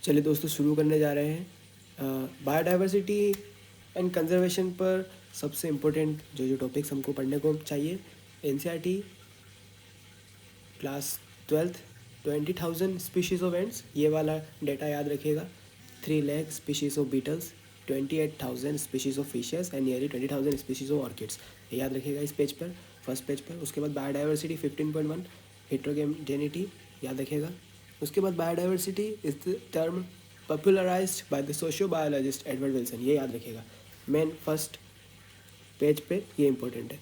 चलिए दोस्तों शुरू करने जा रहे हैं बायोडाइवर्सिटी एंड कंजर्वेशन पर सबसे इम्पोर्टेंट जो टॉपिक्स हमको पढ़ने को चाहिए। NCERT class 12th 20,000 species of ants, ये वाला डेटा याद रखिएगा। 3 lakh species of beetles, 28,000 species of fishes and nearly 20,000 species of orchids, ये याद रखिएगा इस पेज पर, फर्स्ट पेज पर। उसके बाद बायोडाइवर्सिटी 15.1 हेट्रोजेनिटी याद रखिएगा। उसके बाद biodiversity is the term popularised by the socio biologist Edward Wilson, ये याद रखिएगा मेन फर्स्ट पेज पे, ये इंपॉर्टेंट है।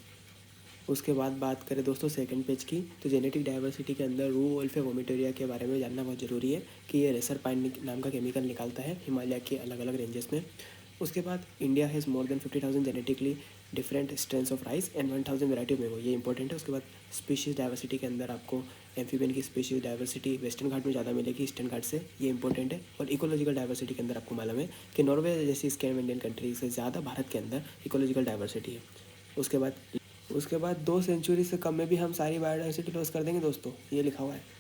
उसके बाद बात करें दोस्तों सेकंड पेज की, तो जेनेटिक डाइवर्सिटी के अंदर रू वोल्फ वोमिटोरिया के बारे में जानना बहुत ज़रूरी है कि ये रेसर पाइन नाम का केमिकल निकालता है हिमालय के अलग अलग रेंजेस में। उसके बाद India has more than 50,000 genetically different strains of rice and 1,000 variety of mango, ये इंपॉर्टेंट है। उसके बाद स्पीशीज़ डाइवर्सिटी के अंदर आपको एम्फीबियन की स्पीशीज़ डाइवर्सिटी वेस्टर्न घाट में ज़्यादा मिलेगी ईस्टर्न घाट से, ये इंपॉर्टेंट है। और इकोलॉजिकल डाइवर्सिटी के अंदर आपको मालूम है कि नॉर्वे जैसी स्कैंडिनेवियन कंट्री से ज़्यादा भारत के अंदर इकोलॉजिकल डाइवर्सिटी है। उसके बाद 2 सेंचुरी से कम में भी हम सारी बायोडाइवर्सिटी लॉस कर देंगे दोस्तों, ये लिखा हुआ है।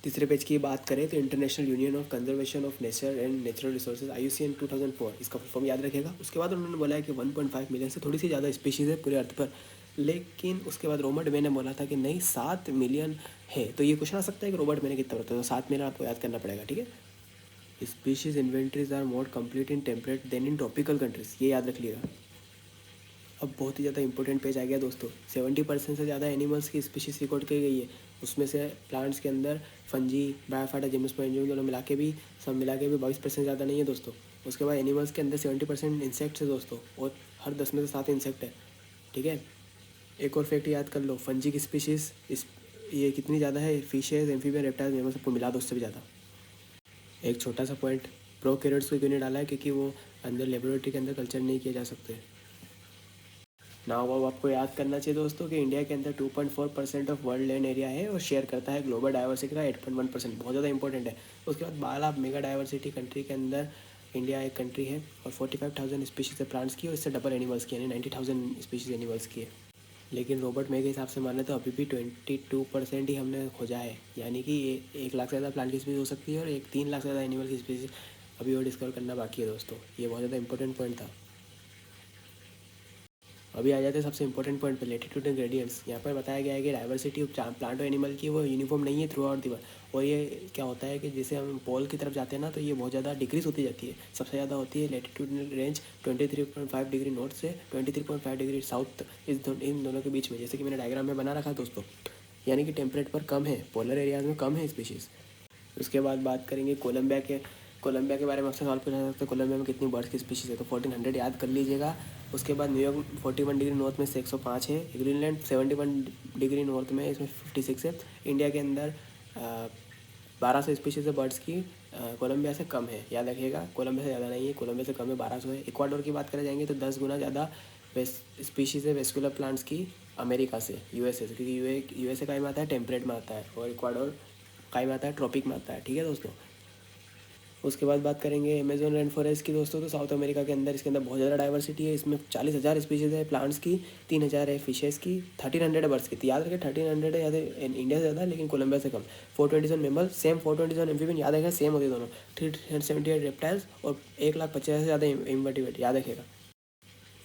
तीसरे पेज की बात करें तो international union of conservation of nature and natural resources IUCN 2004, इसका फुल फॉर्म याद रखेगा। उसके बाद उन्होंने बोला है कि 1.5 मिलियन से थोड़ी सी ज़्यादा स्पीशीज़ है पूरे अर्थ पर, लेकिन उसके बाद रॉबर्ट मे ने बोला था कि नहीं 7 मिलियन है। तो ये क्वेश्चन आ सकता है कि रॉबर्ट मे ने कितना बताया, तो 7 मिलियन आपको याद करना पड़ेगा, ठीक है। Species inventories are more complete in temperate than in tropical countries, ये याद रख लिएगा। अब बहुत ही ज़्यादा इंपॉर्टेंट पेज आ गया दोस्तों। 70% से ज़्यादा एनिमल्स की स्पीशीज़ रिकॉर्ड की गई है, उसमें से प्लांट्स के अंदर फंजी ब्रायोफाइटा जिम्नोस्पर्म दोनों मिला के भी 22% ज़्यादा नहीं है दोस्तों। उसके बाद एनिमल्स के अंदर 70% इंसेक्ट्स है दोस्तों, और हर 10 में से 7 इंसेक्ट है, ठीक है। एक और फैक्ट याद कर लो, फंजी की स्पीशीज़ ये कितनी ज़्यादा है, फिशेज एम्फीबियन रेप्टाइल्स मेमल सबको मिला दो उससे भी ज़्यादा। एक छोटा सा पॉइंट, प्रोकैरियोट्स को क्यों नहीं डाला है, क्योंकि वो अंदर लेबोरेटरी के अंदर कल्चर नहीं किए जा सकते। ना वो आपको याद करना चाहिए दोस्तों कि इंडिया के अंदर 2.4% ऑफ वर्ल्ड लैंड एरिया है और शेयर करता है ग्लोबल डाइवर्सिटी का 8.1%, बहुत ज़्यादा इंपॉर्टेंट है। उसके बाद 12 मेगा डाइवर्सिटी कंट्री के अंदर इंडिया एक कंट्री है, और 45,000 स्पीशीज़ है प्लांट्स की, और इससे डबल एनिमल्स की, यानी 90,000 स्पीशीज़ एनिमल्स की है। लेकिन रॉबर्ट मे के हिसाब से माने तो अभी भी 22% ही हमने खोजा है, यानी कि ये 1 लाख से ज़्यादा प्लांट की स्पीशीज़ हो सकती है और 3 लाख से ज़्यादा एनिमल की स्पीशीज़ अभी और डिस्कवर करना बाकी है दोस्तों। ये बहुत ज़्यादा इंपॉर्टेंट पॉइंट था। अभी आ जाते हैं सबसे इंपॉर्टेंट पॉइंट पे, लेटीट्यूड एंड ग्रेडियंट्स। यहाँ पर बताया गया है कि डाइवर्सिटी ऑफ प्लांट और एनिमल की वो यूनिफॉर्म नहीं है थ्रू आउट द वर्ल्ड। और ये क्या होता है कि जैसे हम पोल की तरफ जाते हैं ना, तो ये बहुत ज़्यादा डिक्रीज होती जाती है। सबसे ज़्यादा होती है लेटीट्यूडनल रेंज 23.5 डिग्री नॉर्थ से 23.5 डिग्री साउथ, इन दोनों के बीच में, जैसे कि मैंने डायग्राम में बना रखा है दोस्तों। यानी कि टेम्परेट पर कम है, पोलर एरियाज में कम है स्पीशीज़। उसके बाद बात करेंगे कोलंबिया के बारे में आपसे सवाल पूछा जा सकता है, कोलंबिया में कितनी बर्ड्स की स्पीशीज़ है, तो 1400 याद कर लीजिएगा। उसके बाद न्यूयॉर्क 41 डिग्री नॉर्थ में से 105 है, ग्रीनलैंड 71 डिग्री नॉर्थ में, इसमें 56 है। इंडिया के अंदर 1200 स्पीशीज़ है बर्ड्स की, कोलंबिया से कम है, याद रखिएगा। कोलंबिया से ज़्यादा नहीं है, कोलंबिया से कम है, 1200 है। इक्वाडोर की बात करें जाएंगे तो 10 गुना ज़्यादा स्पीशीज़ है वेस्कुलर प्लांट्स की अमेरिका से, USA से, क्योंकि USA का में आता है टेम्परेट में आता है, और इक्वाडोर का में आता है ट्रॉपिक में आता है, ठीक है दोस्तों। उसके बाद बात करेंगे अमेजोन रेन फॉरेस्ट की दोस्तों, तो साउथ अमेरिका के अंदर इसके अंदर बहुत ज़्यादा डाइवर्सिटी है। इसमें 40,000 स्पीशीज़ है प्लांट्स की, 3,000 है फिशेज़ की, 1300 है बर्ड्स की। तो याद रखें 1300 है, याद इंडिया से ज़्यादा लेकिन कोलंबिया से कम। 427 मेमल, सेम 427 एम्फीबियन, याद रखेगा सेम होती है दोनों। 378 रेप्टाइल्स और 1,50,000 से ज़्यादा इन्वर्टिब्रेट, याद रखेगा।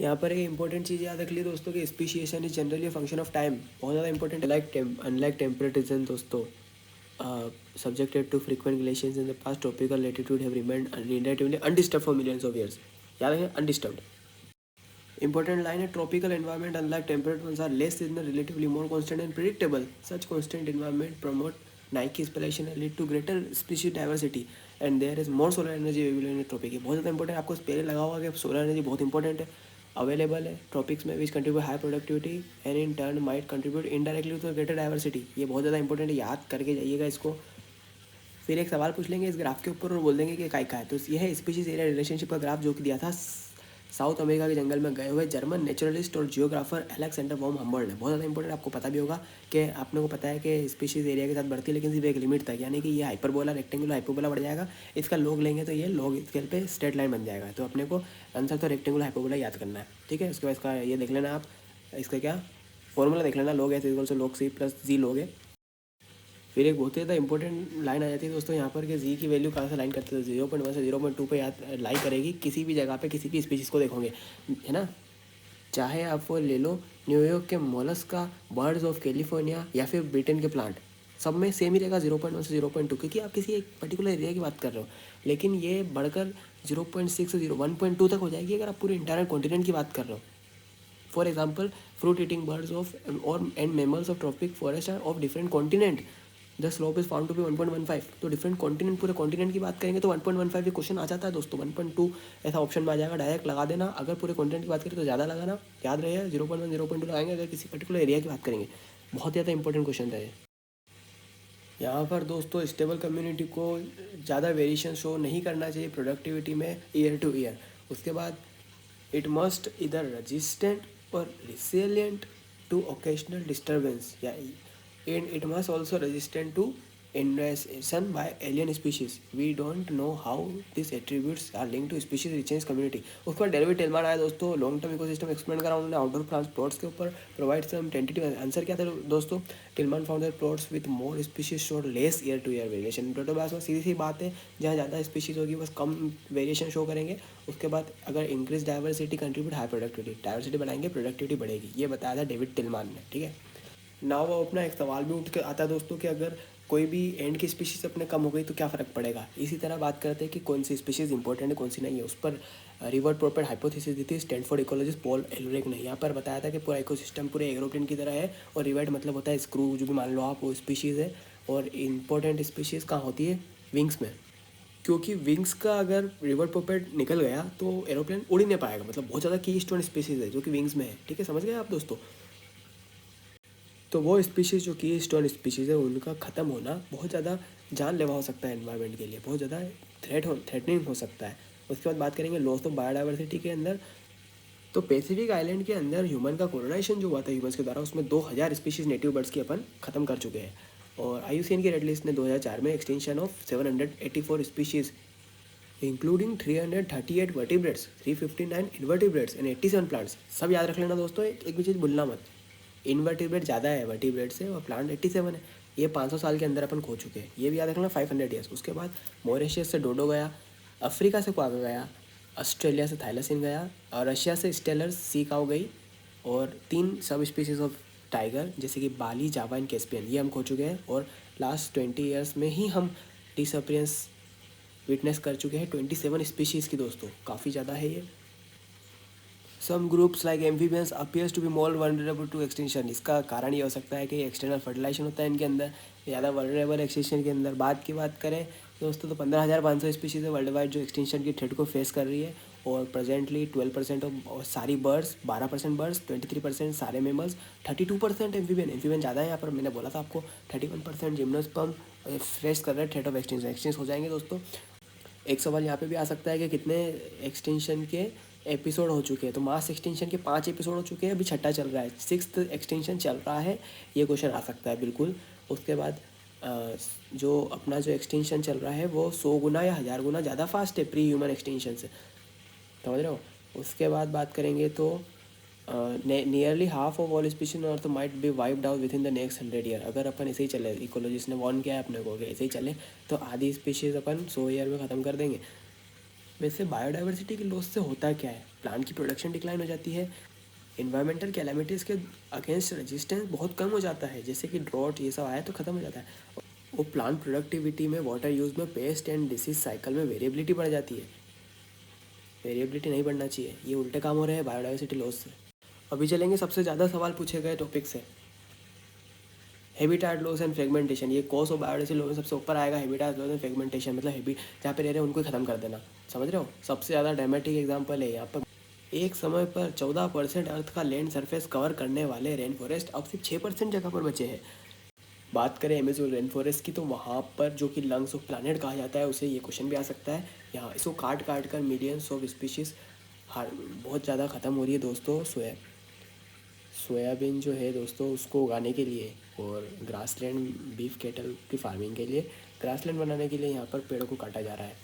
यहाँ पर एक इंपॉर्टेंट चीज़ याद रख ली दोस्तों कि speciation is generally function of time, बहुत ज़्यादा इंपॉर्टेंट है। अनलाइक टेम्परेट रीजन दोस्तों, subjected to frequent glaciers in the past, tropical latitude have remained relatively undisturbed for millions of years, याद है undisturbed। Important line है, tropical environment unlike temperate ones are less seasonal, relatively more constant and predictable. Such constant environment promote Nike spallation and lead to greater species diversity and there is more solar energy available in tropic। बहुत ज़्यादा important, आपको पहले लगा होगा कि solar energy बहुत important है, available है ट्रॉपिक्स में, which contribute high productivity and in turn might contribute indirectly to greater diversity. ये बहुत ज़्यादा इंपॉर्टेंट है, याद करके जाइएगा इसको। फिर एक सवाल पूछ लेंगे इस ग्राफ के ऊपर और बोल देंगे कि काय का है, तो ये है स्पीशीज एरिया रिलेशनशिप का ग्राफ जो कि दिया था साउथ अमेरिका के जंगल में गए हुए जर्मन नेचुरलिस्ट और जियोग्राफर अलेक्जेंडर वॉन हम्बोल्ट ने। बहुत ज़्यादा इंपॉर्टेंट, आपको पता भी होगा कि आपने को पता है कि स्पीशीज एरिया के साथ बढ़ती है लेकिन सिर्फ एक लिमिट तक, यानी कि ये हाइपरबोला रेक्टेंगुलर हाइपरबोला बढ़ जाएगा। इसका लॉग लेंगे तो ये लॉग स्केल पे स्ट्रेट लाइन बन जाएगा, तो अपने को आंसर तो रेक्टेंगुलर हाइपरबोला याद करना है, ठीक है। उसके बाद इसका ये देख लेना आप, इसका क्या फॉर्मूला देख लेना, log S equal to log c plus Z log है। फिर एक बहुत ही ज़्यादा इंपॉर्टेंट लाइन आ जाती है दोस्तों यहाँ पर कि जी की वैल्यू कहाँ से लाइन करते हैं, 0.1 से 0.2 पे याद लाई करेगी किसी भी जगह पे किसी भी स्पीशीज़ को देखोगे, है ना। चाहे आप वो ले लो न्यूयॉर्क के मोलस्का, बर्ड्स ऑफ कैलिफोर्निया या फिर ब्रिटेन के प्लांट, सब में सेम ही रहेगा 0.1 से 0.2, क्योंकि आप किसी एक पर्टिकुलर एरिया की बात कर रहे हो। लेकिन ये बढ़कर 0.6 से 1.2 तक हो जाएगी अगर आप पूरे इंटायर कॉन्टिनेंट की बात कर रहे हो। For example fruit eating birds of और and mammals of tropic forest are of different continent, the slope is found to be 1.15। तो डिफरेंट कॉन्टिनेंट, पूरे कॉन्टिनेंट की बात करेंगे तो 1.15 ये क्वेश्चन आ जाता है दोस्तों। 1.2 ऐसा ऑप्शन में आ जाएगा, डायरेक्ट लगा देना। अगर पूरे कॉन्टिनेंट की बात करें तो ज़्यादा लगाना, याद रहे 0.1 0.2 लगाएंगे अगर किसी पर्टिकुलर एरिया की बात करेंगे। बहुत ज़्यादा इंपॉर्टेंट क्वेश्चन है यहाँ पर दोस्तों। स्टेबल कम्युनिटी को ज़्यादा वेरिएशन शो नहीं करना चाहिए प्रोडक्टिविटी में ईयर टू ईयर। उसके बाद इट मस्ट इधर रेजिस्टेंट और रिसिलियंट टू ओकेशनल डिस्टर्बेंस, या and it must also resistant to invasion by alien species. We don't know how these attributes are linked to species richness community. उसके बाद David Tilman आया दोस्तों, long term ecosystem explain करा उन्होंने outdoor plots के ऊपर, provide some tentative answer क्या था दोस्तों। Tilman found that plots with more species showed less year to year variation. Protoplasm में सीधी सी बात है, जहाँ ज़्यादा स्पीशीज होगी बस कम वेरिएशन शो करेंगे। उसके बाद अगर increase diversity contribute high productivity, diversity बढ़ाएंगे प्रोडक्टिविटी बढ़ेगी, ये बताया था डेविड टिलमैन ने, ठीक है। नाउ वो अपना एक सवाल भी उठ के आता है दोस्तों कि अगर कोई भी एंड की स्पीशीज़ अपने कम हो गई तो क्या फ़र्क पड़ेगा। इसी तरह बात करते हैं कि कौन सी स्पीशीज़ इंपॉर्टेंट है कौन सी नहीं है। उस पर रिवर्ट प्रोपेड हाइपोथेसिस दी थी स्टैनफोर्ड इकोलॉजिस्ट पॉल एलरिक ने। यहाँ पर बताया था कि पूरा इकोसिस्टम पूरे एरोप्लेन की तरह है, और रिवर्ट मतलब होता है स्क्रू, जो भी मान लो आप वो स्पीशीज़ है। और इंपॉर्टेंट स्पीशीज़ कहाँ होती है, विंग्स में, क्योंकि विंग्स का अगर रिवर्ट प्रोपेड निकल गया तो एरोप्लेन उड़ ही नहीं पाएगा। मतलब बहुत ज़्यादा की स्टोन स्पीशीज़ है जो कि विंग्स में है, ठीक है, समझ गए आप दोस्तों। तो वो स्पीशीज़ जो की स्टोन स्पीशीज़ है उनका ख़त्म होना बहुत ज़्यादा जानलेवा हो सकता है एनवायरनमेंट के लिए, बहुत ज़्यादा थ्रेटनिंग हो सकता है। उसके बाद बात करेंगे लॉस ऑफ बायोडाइवर्सिटी के अंदर। तो पैसिफिक आइलैंड के अंदर ह्यूमन का कोलोनाइजेशन जो हुआ था ह्यूमन्स के द्वारा, उसमें 2000 स्पीशीज़ नेटिव बर्ड्स की अपन ख़त्म कर चुके हैं। और IUCN की रेड लिस्ट ने 2004 में extension of 784 species including 338 vertebrates, 359 invertebrates and 87 plants. सब याद रख लेना दोस्तों, एक भी चीज़ भूलना मत। इनवर्टिब्रेट ज़्यादा है वर्टिब्रेट से, और प्लांट 87 है। ये 500 साल के अंदर अपन खो चुके हैं, ये भी याद रखना, 500 ईयर्स। उसके बाद मॉरिशस से डोडो गया, अफ्रीका से क्वागा गया, ऑस्ट्रेलिया से थाइलासिन गया, और रशिया से स्टेलर सी काऊ गई, और 3 सब स्पीसीज ऑफ टाइगर जैसे कि बाली, जावा एंड कैस्पियन, ये हम खो चुके हैं। और लास्ट 20 ईयर्स में ही हम डिसअपीयरेंस विटनेस कर चुके हैं 27 स्पीशीज़ की दोस्तों, काफ़ी ज़्यादा है ये। Some groups like amphibians appears to be more vulnerable to extinction. इसका कारण ये हो सकता है कि एक्सटर्नल फर्टिलाइजेशन होता है इनके अंदर, ज़्यादा वनरेबल एक्सटेंशन के अंदर। बात करें दोस्तों तो 15,500 स्पीशीज़ है वर्ल्ड वाइड जो एक्सटेंशन की थ्रेट को फेस कर रही है। और प्रेजेंटली 12% ऑफ सारी बर्ड्स, 12% बर्ड्स, 23% सारे मेमल्स, 32% एम्फीबियन ज़्यादा है यहाँ पर। मैंने बोला था आपको 31% जिम्नोस्पर्म फेस कर रहे हैं थ्रेट ऑफ एक्सटेंशन हो जाएंगे दोस्तों। एक सवाल यहाँ पे भी आ सकता है कि कितने एक्सटेंशन के एपिसोड हो चुके हैं। तो मास एक्सटेंशन के 5 एपिसोड हो चुके हैं, अभी छठा चल रहा है, 6th एक्सटेंशन चल रहा है, ये क्वेश्चन आ सकता है बिल्कुल। उसके बाद जो अपना जो एक्सटेंशन चल रहा है वो 100 गुना या 1000 गुना ज़्यादा फास्ट है प्री ह्यूमन एक्सटेंशन से, समझ रहे हो। उसके बाद बात करेंगे तो nearly half of all species on earth might be wiped out with in the next 100 year. अगर अपन ऐसे ही चले, इकोलॉजिस्ट ने वार्न किया है अपने को कि ऐसे ही चले तो आधी स्पीशीज़ अपन 100 ईयर में ख़त्म कर देंगे। वैसे बायोडाइवर्सिटी के लॉस से होता क्या है, प्लांट की प्रोडक्शन डिक्लाइन हो जाती है, इन्वायरमेंटल कैलामिटीज़ के अगेंस्ट रेजिस्टेंस बहुत कम हो जाता है, जैसे कि ड्रॉट ये सब आया तो ख़त्म हो जाता है। वो प्लांट प्रोडक्टिविटी में, वाटर यूज़ में, पेस्ट एंड डिसीज साइकिल में वेरिएबिलिटी बढ़ जाती है। वेरिएबिलिटी नहीं बढ़ना चाहिए, ये उल्टे काम हो रहे हैं बायोडाइवर्सिटी लॉस से। अभी चलेंगे सबसे ज़्यादा सवाल पूछे गए टॉपिक से, हैबिटेट लॉस एंड फ्रेगमेंटेशन। ये कॉज ऑफ बायोडाइवर्सिटी लॉस में सबसे ऊपर आएगा, हैबिटेट लॉस एंड फ्रेगमेंटेशन, मतलब जहाँ पे रह रहे हैं उनको ही खत्म कर देना, समझ रहे हो। सबसे ज़्यादा ड्रामेटिक एग्जांपल है यहाँ पर। एक समय पर 14% अर्थ का लैंड सरफेस कवर करने वाले रेन फॉरेस्ट अब सिर्फ 6% जगह पर बचे हैं। बात करें अमेज़न रेन फॉरेस्ट की तो वहाँ पर जो कि लंग्स ऑफ प्लानट कहा जाता है, उसे ये क्वेश्चन भी आ सकता है। यहाँ इसको काट कर मिलियंस ऑफ स्पीशीज़ बहुत ज़्यादा ख़त्म हो रही है दोस्तों। सोयाबीन जो है दोस्तों उसको उगाने के लिए, और ग्रासलैंड बीफ कैटल की फार्मिंग के लिए, ग्रासलैंड बनाने के लिए यहाँ पर पेड़ों को काटा जा रहा है।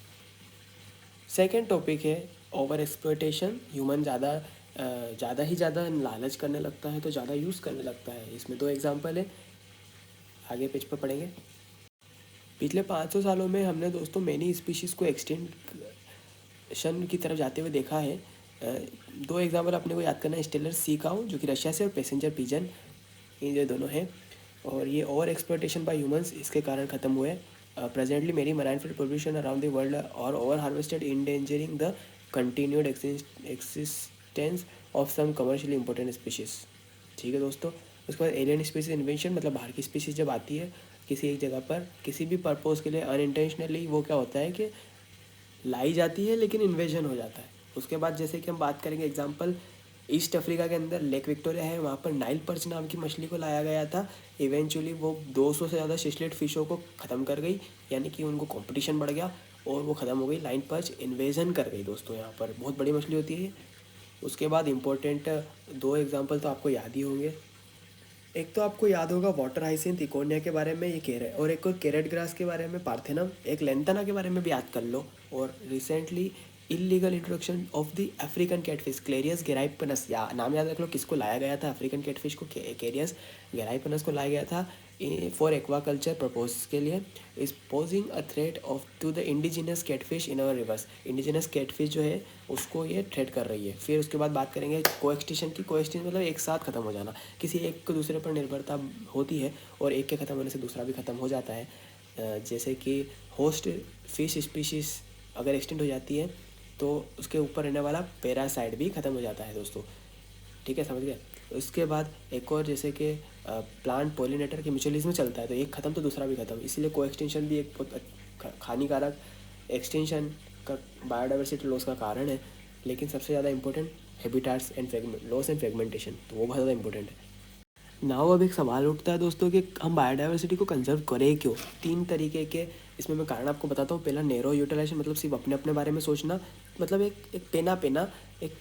सेकेंड टॉपिक है ओवर एक्सप्लॉयटेशन। ह्यूमन ज़्यादा लालच करने लगता है तो ज़्यादा यूज़ करने लगता है। इसमें 2 एग्जांपल है, आगे पेज पर पढ़ेंगे। पिछले 500 सालों में हमने दोस्तों मैनी स्पीशीज़ को एक्सटेंशन की तरफ जाते हुए देखा है। दो एग्जाम्पल अपने को याद करना है, स्टेलर सी काऊ जो कि रशिया से, और पैसेंजर पिजन, ये जो दोनों हैं। और ये ओवर एक्सप्लॉयटेशन बाय ह्यूमंस इसके कारण ख़त्म हुए। Presently many marine feed population around the world are over harvested endangering the continued existence of some commercially important species. ठीक है दोस्तों। उसके बाद एलियन स्पीशीज इन्वेंशन, मतलब बाहर की स्पीशीज़ जब आती है किसी एक जगह पर किसी भी पर्पज़ के लिए अनइंटेंशनली, वो क्या होता है कि लाई जाती है लेकिन इन्वेजन हो जाता है। उसके बाद जैसे कि हम बात करेंगे एग्जांपल, ईस्ट अफ्रीका के अंदर लेक विक्टोरिया है, वहाँ पर नाइल पर्च नाम की मछली को लाया गया था। इवेंचुअली वो 200 से ज़्यादा शिशलेट फिशों को ख़त्म कर गई, यानी कि उनको कंपटीशन बढ़ गया और वो ख़त्म हो गई। लाइन पर्च इन्वेजन कर गई दोस्तों, यहाँ पर बहुत बड़ी मछली होती है। उसके बाद इम्पोर्टेंट दो एग्जाम्पल तो आपको याद ही होंगे। एक तो आपको याद होगा वाटर हाइसिंथ इकोनिया के बारे में, ये कह रहे हैं, और एक और कैरेट ग्रास के बारे में पार्थेनम, एक लेंथना के बारे में भी याद कर लो। और recently illegal introduction of the African catfish Clarias gariepinus, या नाम याद रख लो किसको लाया गया था, अफ्रीकन कैटफिश को कैरियस गेराइपनस को लाया गया था फॉर एक्वाकल्चर प्रपोज के लिए। Is posing a threat of to the indigenous catfish in our rivers. Indigenous catfish जो है उसको ये थ्रेट कर रही है। फिर उसके बाद बात करेंगे कोएक्सटिंक्शन की। कोएक्सटिंक्शन मतलब एक साथ ख़त्म हो जाना, किसी एक को दूसरे पर निर्भरता होती है और एक के ख़त्म होने से दूसरा भी ख़त्म हो जाता है। जैसे कि होस्ट फिश स्पीशीज़ अगर एक्सटेंड हो जाती है तो उसके ऊपर रहने वाला पैरासाइट भी ख़त्म हो जाता है दोस्तों। ठीक है, समझ गए। उसके बाद एक और जैसे कि प्लांट पॉलिनेटर के म्यूचुअलिज्म में चलता है, तो एक ख़त्म तो दूसरा भी ख़त्म, इसीलिए कोएक्सटेंशन भी एक बहुत हानिकारक एक्सटेंशन का बायोडाइवर्सिटी लॉस का कारण है। लेकिन सबसे ज़्यादा important habitats and loss and fragmentation, तो वो बहुत ज़्यादा इंपॉर्टेंट है। नाउ अब एक सवाल उठता है दोस्तों कि हम बायोडाइवर्सिटी को कंजर्व करें क्यों। 3 तरीके के इसमें मैं कारण आपको बताता हूँ। पहला नैरो यूटिलाइजेशन, मतलब सिर्फ अपने अपने बारे में सोचना, मतलब एक पेना एक,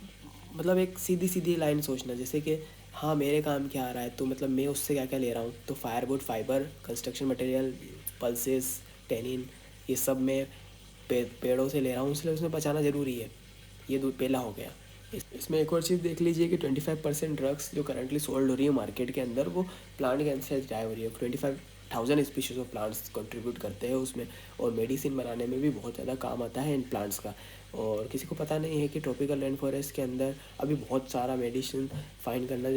मतलब एक सीधी सीधी लाइन सोचना, जैसे कि हाँ मेरे काम क्या आ रहा है, तो मतलब मैं उससे क्या क्या ले रहा हूँ। तो firewood, fibre, construction material, pulses, tannin, ये सब मैं पेड़ों से ले रहा हूँ, इसलिए उसमें बचाना ज़रूरी है। ये पहला हो गया। इसमें एक और चीज़ देख लीजिए कि 25% ड्रग्स जो करंटली सोल्ड हो रही है मार्केट के अंदर, वो प्लांट कैंसर से ड्राइव हो रही है। 25,000 स्पीशीज़ ऑफ प्लांट्स कंट्रीब्यूट करते हैं उसमें, और मेडिसिन बनाने में भी बहुत ज़्यादा काम आता है इन प्लांट्स का। और किसी को पता नहीं है कि ट्रॉपिकल रेन फॉरेस्ट के अंदर अभी बहुत सारा मेडिसिन फाइंड करना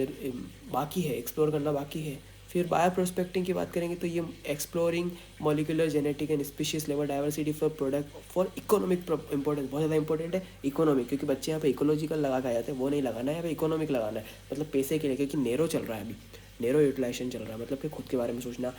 बाकी है, एक्सप्लोर करना बाकी है। फिर बायो प्रोस्पेक्टिंग की बात करेंगे तो ये exploring molecular genetic and species level diversity for product for economic importance, बहुत ज़्यादा इंपॉर्टेंट है इकोनॉमिक, क्योंकि बच्चे यहाँ पे इकोलॉजिकल लगा के जाते हैं, वो नहीं लगाना है, यहाँ पे इकोनॉमिक लगाना है, मतलब पैसे के लिए, क्योंकि नेरो चल रहा है अभी, नेरो यूटिलाइजेशन चल रहा है, मतलब कि खुद के बारे में सोचना,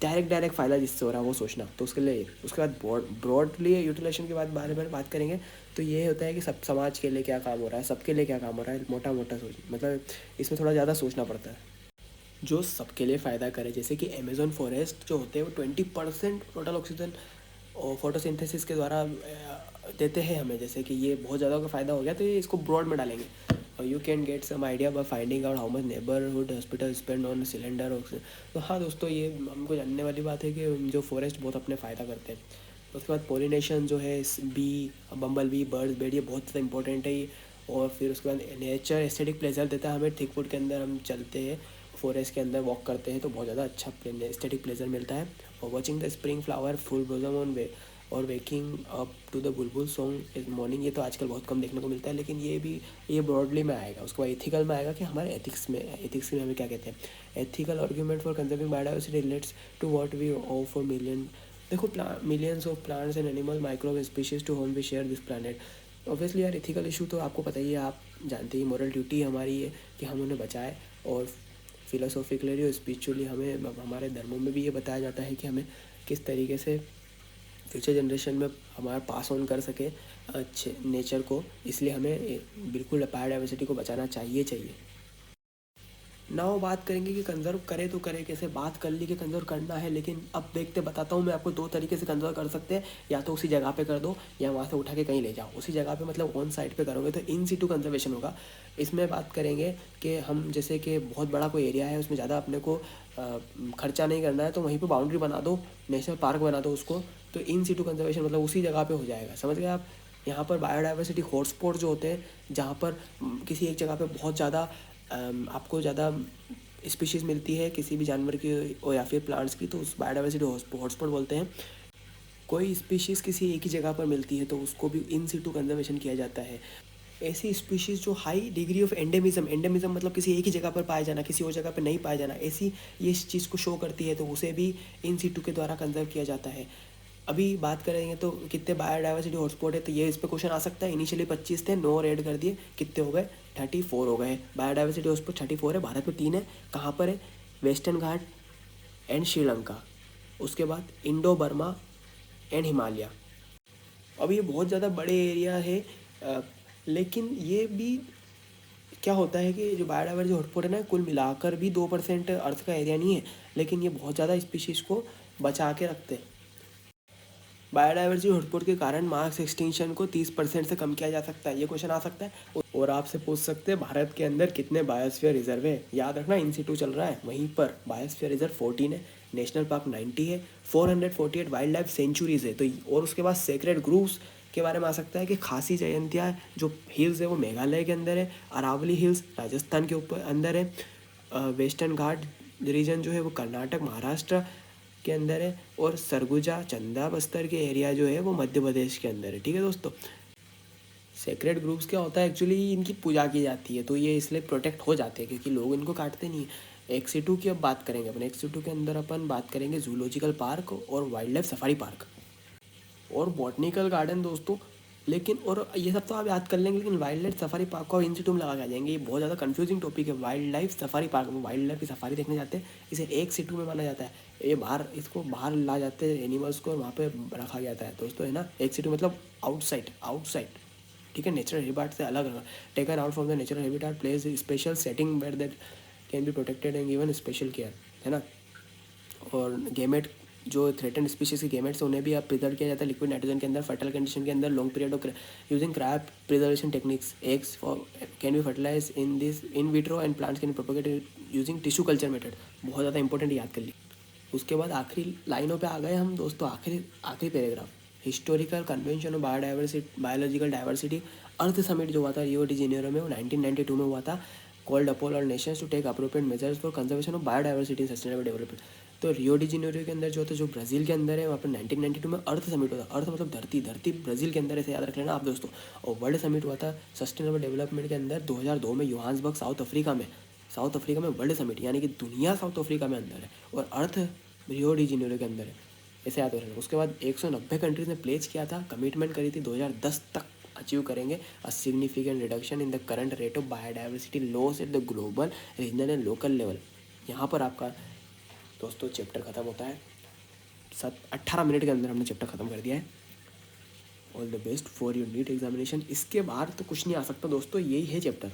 डायरेक्ट फ़ायदा जिससे हो रहा है वो सोचना, तो उसके लिए। उसके बाद ब्रॉडली यूटिलाइजेशन के बारे में बात करेंगे तो ये होता है कि सब समाज के लिए क्या काम हो रहा है, सबके लिए क्या काम हो रहा है, मोटा मोटा सोच, मतलब इसमें थोड़ा ज़्यादा सोचना पड़ता है जो सबके लिए फ़ायदा करे। जैसे कि अमेज़न फॉरेस्ट जो होते हैं वो 20% टोटल ऑक्सीजन और फोटोसिंथेसिस के द्वारा देते हैं हमें। जैसे कि ये बहुत ज़्यादा का फ़ायदा हो गया, तो ये इसको ब्रॉड में डालेंगे। You can get some idea by finding out how much neighbourhood hospital spend on cylinder oxygen. तो हाँ दोस्तों, ये हमको जानने वाली बात है कि जो फॉरेस्ट बहुत अपने फ़ायदा करते हैं। उसके बाद पोलिनेशन जो है, bee, bumble bee, birds, bats, ये बहुत ज़्यादा इंपॉर्टेंट है ये। और फिर उसके बाद नेचर एस्थेटिक प्लेजर देता है हमें। थिक वुड के अंदर हम चलते हैं, फॉरेस्ट के अंदर वॉक करते हैं, तो बहुत ज़्यादा अच्छा एस्थेटिक प्लेजर मिलता है। और watching the spring flower full blossom on way, और waking up to the bulbul song in morning, ये तो आजकल बहुत कम देखने को मिलता है, लेकिन ये ब्रॉडली में आएगा। उसके बाद एथिकल में आएगा कि हमारे एथिक्स में हमें क्या कहते हैं। Ethical argument for conserving biodiversity relates to what we owe for million, देखो millions of plants and animal microbe species to whom we share this planet. Obviously यार, एथिकल इशू तो आपको पता ही है, आप जानते ही, मॉरल ड्यूटी हमारी है कि हम उन्हें बचाएं। और फिलोसॉफिकली और स्पिरिचुअली हमें हमारे धर्मों में भी ये बताया जाता है कि हमें किस तरीके से फ्यूचर जनरेशन में हमारा पास ऑन कर सके अच्छे नेचर को, इसलिए हमें बिल्कुल बायोडाइवर्सिटी को बचाना चाहिए। नाउ बात करेंगे कि कंजर्व करे तो करे कैसे। बात कर ली कि कंजर्व करना है, लेकिन अब देखते बताता हूँ मैं आपको 2 तरीके से कंजर्व कर सकते हैं। या तो उसी जगह पे कर दो, या वहाँ से उठा के कहीं ले जाओ। उसी जगह पे मतलब ऑन साइट पे करोगे तो इन सीटू कंजर्वेशन होगा। इसमें बात करेंगे कि हम जैसे कि बहुत बड़ा कोई एरिया है, उसमें ज़्यादा अपने को खर्चा नहीं करना है, तो वहीं पर बाउंड्री बना दो, नेशनल पार्क बना दो उसको, तो इन सीटू कंजर्वेशन मतलब उसी जगह पर हो जाएगा। समझ गए आप। यहाँ पर बायोडाइवर्सिटी हॉटस्पॉट जो होते हैं, जहाँ पर किसी एक जगह पे बहुत ज़्यादा आपको ज़्यादा स्पीशीज़ मिलती है किसी भी जानवर की और या फिर प्लांट्स की, तो उस बायोडाइवर्सिटी हॉटस्पॉट बोलते हैं। कोई स्पीशीज़ किसी एक ही जगह पर मिलती है तो उसको भी इन सिटू कंजर्वेशन किया जाता है। ऐसी स्पीशीज़ जो हाई डिग्री ऑफ एंडेमिज्म मतलब किसी एक ही जगह पर पाया जाना, किसी और जगह पर नहीं पाया जाना, ऐसी ये इस चीज़ को शो करती है, तो उसे भी इन सिटू के द्वारा कंजर्व किया जाता है। अभी बात करेंगे तो कितने बायोडाइवर्सिटी हॉटस्पॉट है, तो ये इस पर क्वेश्चन आ सकता है। इनिशियली 25 थे, 9 और ऐड कर दिए, कितने हो गए, 34 हो गए। बायोडाइवर्सिटी हॉटस्पॉट 34 है, भारत में 3 है। कहाँ पर है, वेस्टर्न घाट एंड श्रीलंका, उसके बाद इंडो बर्मा एंड हिमालय। अब ये बहुत ज़्यादा बड़े एरिया है, लेकिन ये भी क्या होता है कि जो बायोडाइवर्सिटी हॉटस्पॉट है ना, कुल मिलाकर भी 2% अर्थ का एरिया नहीं है, लेकिन ये बहुत ज़्यादा स्पीशीज़ को बचा के रखते हैं। बायोडाइवर्सिटी हॉटस्पॉट के कारण मास एक्सटिंक्शन को 30% से कम किया जा सकता है, ये क्वेश्चन आ सकता है। और आपसे पूछ सकते हैं भारत के अंदर कितने बायोस्फीयर रिजर्व है। याद रखना, इन सिटू चल रहा है, वहीं पर बायोस्फीयर रिजर्व 14 है, नेशनल पार्क 90 है, 448 वाइल्ड लाइफ सेंचुरीज है। तो और उसके बाद सेक्रेड ग्रूव्स के बारे में आ सकता है कि खासी जयंतिया जो हिल्स है वो मेघालय के अंदर है, अरावली हिल्स राजस्थान के ऊपर अंदर है, वेस्टर्न घाट रीजन जो है वो कर्नाटक महाराष्ट्र के अंदर है, और सरगुजा चंदा बस्तर के एरिया जो है वो मध्य प्रदेश के अंदर है। ठीक है दोस्तों, सेक्रेड ग्रुप्स क्या होता है, एक्चुअली इनकी पूजा की जाती है, तो ये इसलिए प्रोटेक्ट हो जाते हैं क्योंकि लोग इनको काटते नहीं है। एक्सिटू की अब बात करेंगे अपन, एक्सिटू के अंदर अपन बात करेंगे जूलॉजिकल पार्क और वाइल्ड लाइफ सफारी पार्क और बॉटनिकल गार्डन दोस्तों। लेकिन और ये सब तो आप याद कर लेंगे, लेकिन वाइल्ड लाइफ सफारी पार्क को इंस्टीट्यूट में लगा के आ जाएंगे, ये बहुत ज़्यादा कंफ्यूजिंग टॉपिक है। वाइल्ड लाइफ सफारी पार्क में वाइल्ड लाइफ की सफारी देखने जाते हैं, इसे एक सिटू में माना जाता है। ये बाहर इसको बाहर ला जाते हैं एनिमल्स को और वहाँ पे रखा जाता है दोस्तों, है ना। एक सिटू मतलब आउटसाइड आउटसाइड, ठीक है, नेचुरल हैबिटेट से अलग रखा, taken out from the natural habitat, place special setting where that can be protected and given special care, है ना। और गेमेट जो थ्रेटन स्पीशीज के गेमेट्स उन्हें भी अब प्रिजर्व किया जाता है लिक्विड नाइट्रोजन के अंदर, फर्टाइल कंडीशन के अंदर, long period of using cryopreservation techniques, eggs for can be fertilise in this in vitro and plants can be propagated using tissue culture method. बहुत ज़्यादा इंपॉर्टेंट, याद कर ली। उसके बाद आखिरी लाइनों पे आ गए हम दोस्तों, आखिरी paragraph, historical convention of biodiversity biological diversity earth summit जो हुआ था रियो डी जेनेरो में, वो 1992 में हुआ था, called upon all nations to take appropriate measures for conservation of biodiversity and sustainable development. तो रियो डी जेनेरो के अंदर जो होता है, जो ब्राज़ील के अंदर है, वहाँ पर 1992 में अर्थ समिट हुआ था। अर्थ मतलब धरती, धरती ब्राज़ील के अंदर, ऐसे याद रख लेना आप दोस्तों। और वर्ल्ड समिट हुआ था सस्टेनेबल डेवलपमेंट के अंदर 2002 में योहान्सबर्ग साउथ अफ्रीका में वर्ल्ड समिट, यानी कि दुनिया साउथ अफ्रीका में अंदर है और अर्थ रियो डी जेनेरो के अंदर है, ऐसे याद रखना। उसके बाद 190 कंट्रीज ने प्लेज किया था, कमिटमेंट करी थी 2010 तक अचीव करेंगे a significant reduction in the current rate of biodiversity loss at the global regional and local level. यहाँ पर आपका दोस्तों चैप्टर ख़त्म होता है। 18 मिनट के अंदर हमने चैप्टर ख़त्म कर दिया है। All the best for your NEET examination. इसके बाद तो कुछ नहीं आ सकता दोस्तों, यही है चैप्टर।